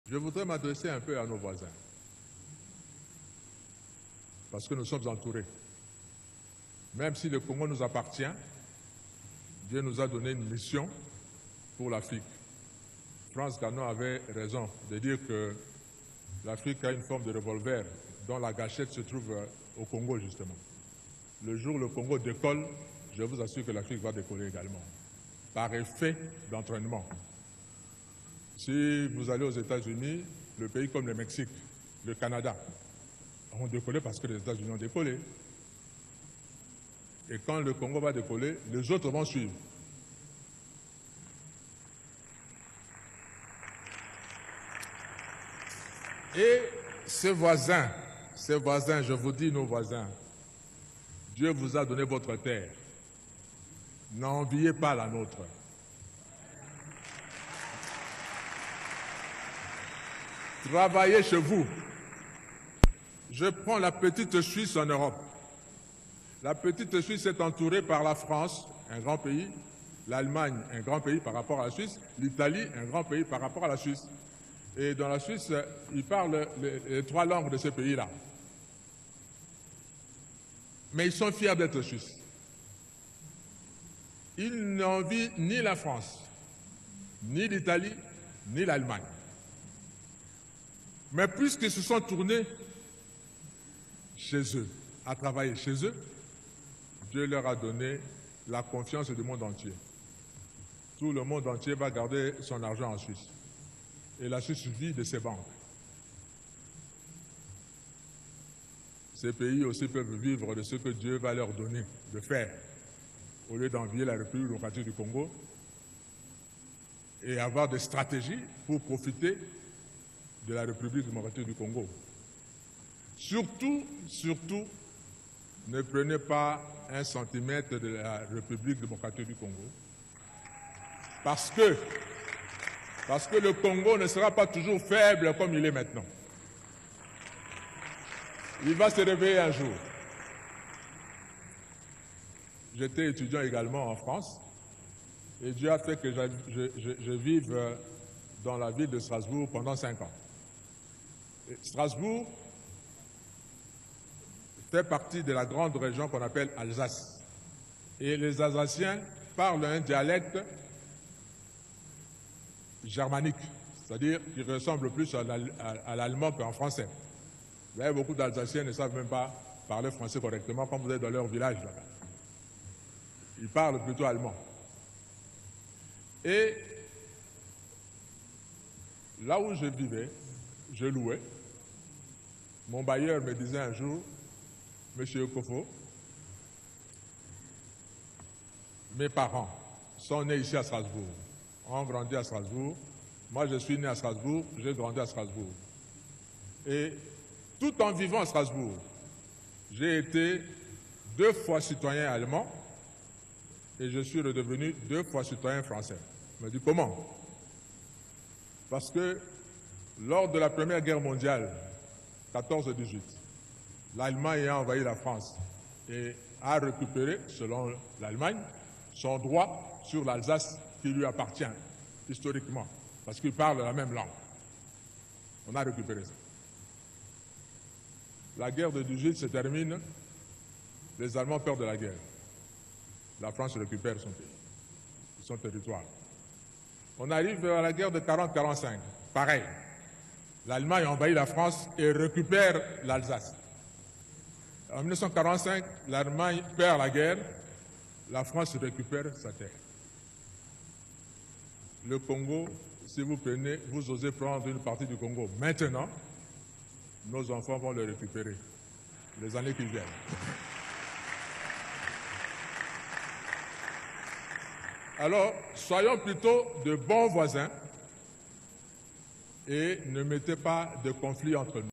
Je voudrais m'adresser un peu à nos voisins, parce que nous sommes entourés. Même si le Congo nous appartient, Dieu nous a donné une mission pour l'Afrique. France Ganon avait raison de dire que l'Afrique a une forme de revolver dont la gâchette se trouve au Congo, justement. Le jour où le Congo décolle, je vous assure que l'Afrique va décoller également, par effet d'entraînement. Si vous allez aux États-Unis, le pays comme le Mexique, le Canada, ont décollé parce que les États-Unis ont décollé. Et quand le Congo va décoller, les autres vont suivre. Et ces voisins, je vous dis nos voisins, Dieu vous a donné votre terre. N'enviez pas la nôtre. Travaillez chez vous. Je prends la petite Suisse en Europe. La petite Suisse est entourée par la France, un grand pays, l'Allemagne, un grand pays par rapport à la Suisse, l'Italie, un grand pays par rapport à la Suisse. Et dans la Suisse, ils parlent les trois langues de ce pays-là. Mais ils sont fiers d'être Suisses. Ils n'envient ni la France, ni l'Italie, ni l'Allemagne. Mais puisqu'ils se sont tournés chez eux, à travailler chez eux, Dieu leur a donné la confiance du monde entier. Tout le monde entier va garder son argent en Suisse. Et la Suisse vit de ses banques. Ces pays aussi peuvent vivre de ce que Dieu va leur donner de faire, au lieu d'envier la République démocratique du Congo et avoir des stratégies pour profiter de la République démocratique du Congo. Surtout, ne prenez pas un centimètre de la République démocratique du Congo. Parce que le Congo ne sera pas toujours faible comme il est maintenant. Il va se réveiller un jour. J'étais étudiant également en France et Dieu a fait que je vive dans la ville de Strasbourg pendant 5 ans. Et Strasbourg fait partie de la grande région qu'on appelle Alsace. Et les Alsaciens parlent un dialecte germanique, c'est-à-dire qui ressemble plus à l'allemand qu'en français. Vous voyez, beaucoup d'Alsaciens ne savent même pas parler français correctement quand vous êtes dans leur village là-bas. Ils parlent plutôt allemand. Et là où je vivais, je louais. Mon bailleur me disait un jour, Monsieur Kofo, mes parents sont nés ici à Strasbourg, ont grandi à Strasbourg. Moi, je suis né à Strasbourg, j'ai grandi à Strasbourg. Et tout en vivant à Strasbourg, j'ai été 2 fois citoyen allemand et je suis redevenu 2 fois citoyen français. Je me dis comment? Parce que lors de la Première Guerre mondiale, 14-18, l'Allemagne a envahi la France et a récupéré, selon l'Allemagne, son droit sur l'Alsace qui lui appartient historiquement, parce qu'il parle la même langue. On a récupéré ça. La guerre de 18 se termine, les Allemands perdent la guerre. La France récupère son pays, son territoire. On arrive à la guerre de 40-45, pareil. L'Allemagne envahit la France et récupère l'Alsace. En 1945, l'Allemagne perd la guerre, la France récupère sa terre. Le Congo, si vous prenez, vous osez prendre une partie du Congo maintenant, nos enfants vont le récupérer les années qui viennent. Alors, soyons plutôt de bons voisins et ne mettez pas de conflit entre nous.